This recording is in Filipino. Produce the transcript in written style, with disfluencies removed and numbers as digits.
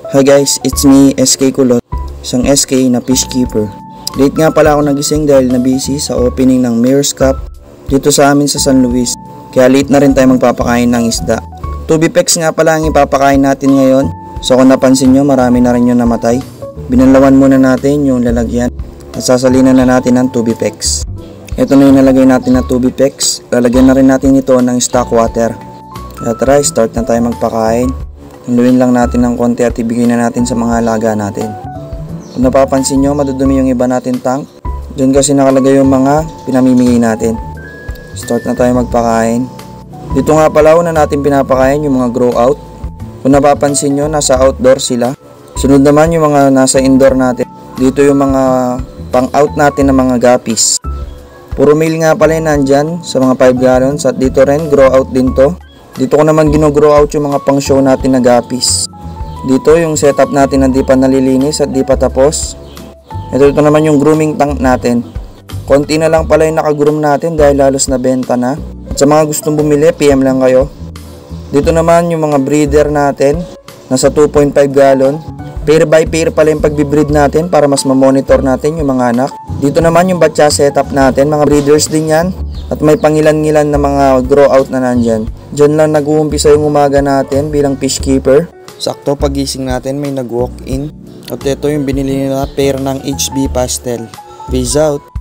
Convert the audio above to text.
Hi guys, it's me, SK Kulot, isang SK na fish keeper. Late nga pala ako nagising dahil na busy sa opening ng Mayor's Cup dito sa amin sa San Luis. Kaya late na rin tayo magpapakain ng isda. Tubipex nga pala ang ipapakain natin ngayon. So kung napansin nyo, marami na rin yung namatay. Binalawan muna natin yung lalagyan at sasalinan na natin ng Tubipex. Ito na yung nalagay natin na Tubipex. Lalagyan na rin natin ito ng stock water. Kaya tara, start na tayo magpakain. Haluin lang natin ng konti at ibigay na natin sa mga alaga natin. Kung napapansin nyo, madudumi yung iba natin tank. Diyan kasi nakalagay yung mga pinamimigay natin. Start na tayo magpakain. Dito nga pala una natin pinapakain yung mga grow out. Kung napapansin nyo, nasa outdoor sila. Sunod naman yung mga nasa indoor natin. Dito yung mga pang out natin ng mga guppies. Puro male nga pala yung nandyan sa mga 5 gallons. At dito rin, grow out din to. Dito ko naman gino-grow out yung mga pang show natin na guppies. Dito yung setup natin na di pa nalilinis at di pa tapos. Ito naman yung grooming tank natin. Konti na lang pala yung nakagroom natin dahil halos na benta na. At sa mga gustong bumili, PM lang kayo. Dito naman yung mga breeder natin. Nasa 2.5 gallon. Pair by pair pala yung pagbibreed natin para mas ma-monitor natin yung mga anak. Dito naman yung batcha setup natin. Mga breeders din yan. At may pangilan-ngilan na mga grow out na nandyan. Diyan lang nag-uumpisa yung umaga natin bilang fish keeper. Sakto pagising natin may nag-walk in. At ito yung binili nila pair ng HB Pastel. Peace out!